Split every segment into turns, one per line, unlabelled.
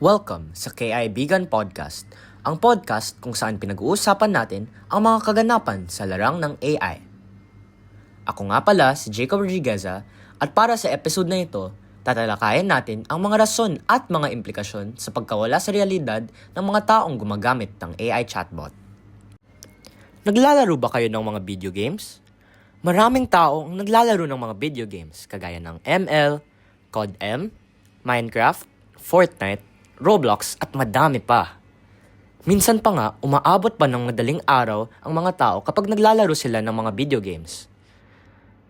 Welcome sa Kaibigan Podcast, ang podcast kung saan pinag-uusapan natin ang mga kaganapan sa larang ng AI. Ako nga pala si Jacob Rodrigueza at para sa episode na ito, tatalakayan natin ang mga rason at mga implikasyon sa pagkawala sa realidad ng mga taong gumagamit ng AI chatbot. Naglalaro ba kayo ng mga video games? Maraming tao ang naglalaro ng mga video games kagaya ng ML, COD M, Minecraft, Fortnite, Roblox at madami pa. Minsan pa nga, umaabot pa ng madaling araw ang mga tao kapag naglalaro sila ng mga video games.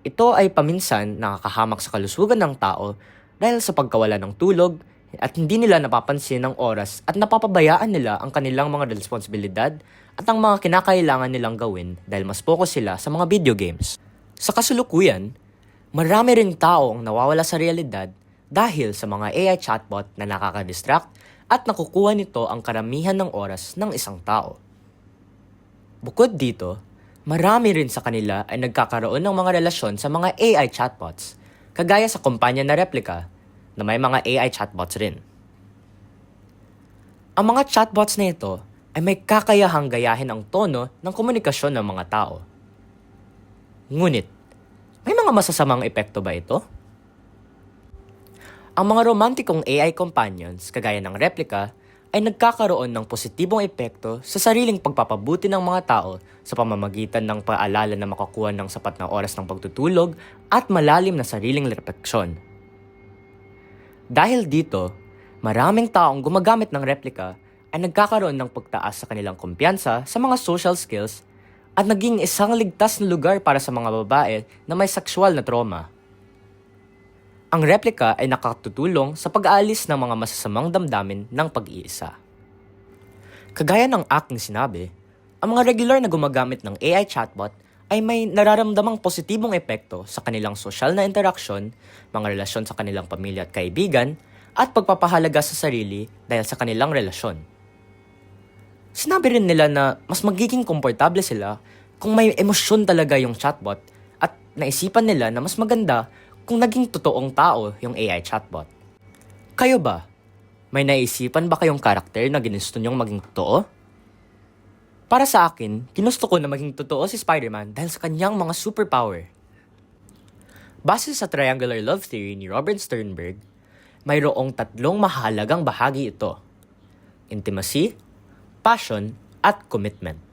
Ito ay paminsan nakakahamak sa kalusugan ng tao dahil sa pagkawala ng tulog at hindi nila napapansin ang oras at napapabayaan nila ang kanilang mga responsibilidad at ang mga kinakailangan nilang gawin dahil mas focus sila sa mga video games. Sa kasulukuyan, marami ring tao ang nawawala sa realidad dahil sa mga AI chatbot na nakaka-distract at nakukuha nito ang karamihan ng oras ng isang tao. Bukod dito, marami rin sa kanila ay nagkakaroon ng mga relasyon sa mga AI chatbots, kagaya sa kumpanya na Replika na may mga AI chatbots rin. Ang mga chatbots na ito ay may kakayahang gayahin ang tono ng komunikasyon ng mga tao. Ngunit, may mga masasamang epekto ba ito? Ang mga romantikong AI companions, kagaya ng Replika, ay nagkakaroon ng positibong epekto sa sariling pagpapabuti ng mga tao sa pamamagitan ng paalala na makakuha ng sapat na oras ng pagtutulog at malalim na sariling refleksyon. Dahil dito, maraming taong gumagamit ng Replika ay nagkakaroon ng pagtaas sa kanilang kumpiyansa sa mga social skills at naging isang ligtas na lugar para sa mga babae na may sexual na trauma. Ang Replika ay nakatutulong sa pag-aalis ng mga masasamang damdamin ng pag-iisa. Kagaya ng aking sinabi, ang mga regular na gumagamit ng AI chatbot ay may nararamdamang positibong epekto sa kanilang sosyal na interaksyon, mga relasyon sa kanilang pamilya at kaibigan, at pagpapahalaga sa sarili dahil sa kanilang relasyon. Sinabi rin nila na mas magiging komportable sila kung may emosyon talaga yung chatbot at naisipan nila na mas maganda kung naging totoong tao yung AI chatbot. Kayo ba? May naisipan ba kayong karakter na ginusto nyong maging totoo? Para sa akin, ginusto ko na maging totoo si Spider-Man dahil sa kanyang mga superpower. Base sa triangular love theory ni Robert Sternberg, mayroong tatlong mahalagang bahagi ito: intimacy, passion, at commitment.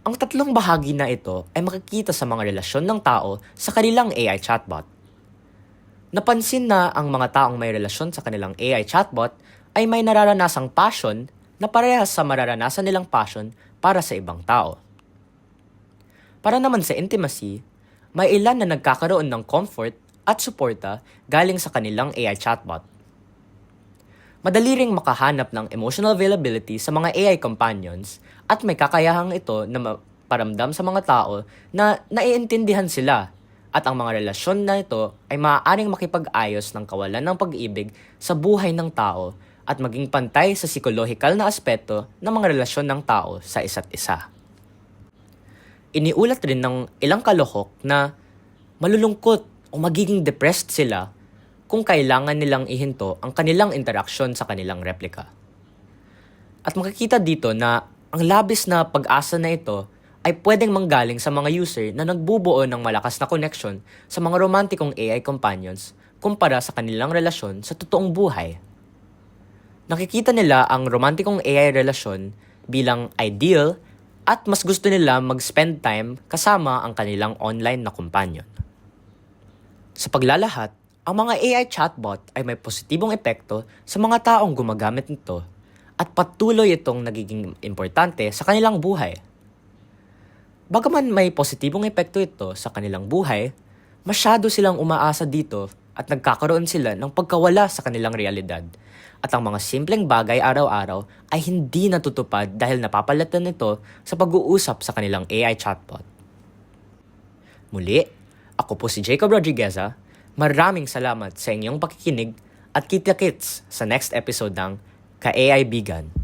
Ang tatlong bahagi na ito ay makikita sa mga relasyon ng tao sa kanilang AI chatbot. Napansin na ang mga taong may relasyon sa kanilang AI chatbot ay may nararanasang passion na parehas sa mararanasan nilang passion para sa ibang tao. Para naman sa intimacy, may ilan na nagkakaroon ng comfort at suporta galing sa kanilang AI chatbot. Madali ring makahanap ng emotional availability sa mga AI companions at may kakayahang ito na paramdam sa mga tao na naiintindihan sila at ang mga relasyon na ito ay maaaring makipag-ayos ng kawalan ng pag-ibig sa buhay ng tao at maging pantay sa psikolohikal na aspeto ng mga relasyon ng tao sa isa't isa. Iniulat rin ng ilang kalohok na malulungkot o magiging depressed sila kung kailangan nilang ihinto ang kanilang interaksyon sa kanilang Replika. At makikita dito na ang labis na pag-asa na ito ay pwedeng manggaling sa mga user na nagbubuo ng malakas na connection sa mga romantikong AI companions kumpara sa kanilang relasyon sa totoong buhay. Nakikita nila ang romantikong AI relasyon bilang ideal at mas gusto nila mag-spend time kasama ang kanilang online na companion. Sa paglalahat, ang mga AI chatbot ay may positibong epekto sa mga taong gumagamit nito at patuloy itong nagiging importante sa kanilang buhay. Bagaman may positibong epekto ito sa kanilang buhay, masyado silang umaasa dito at nagkakaroon sila ng pagkawala sa kanilang realidad at ang mga simpleng bagay araw-araw ay hindi natutupad dahil napapalitan nito sa pag-uusap sa kanilang AI chatbot. Muli, ako po si Jacob Rodrigueza. Maraming salamat sa inyong pakikinig at kita-kits sa next episode ng Kaibigan.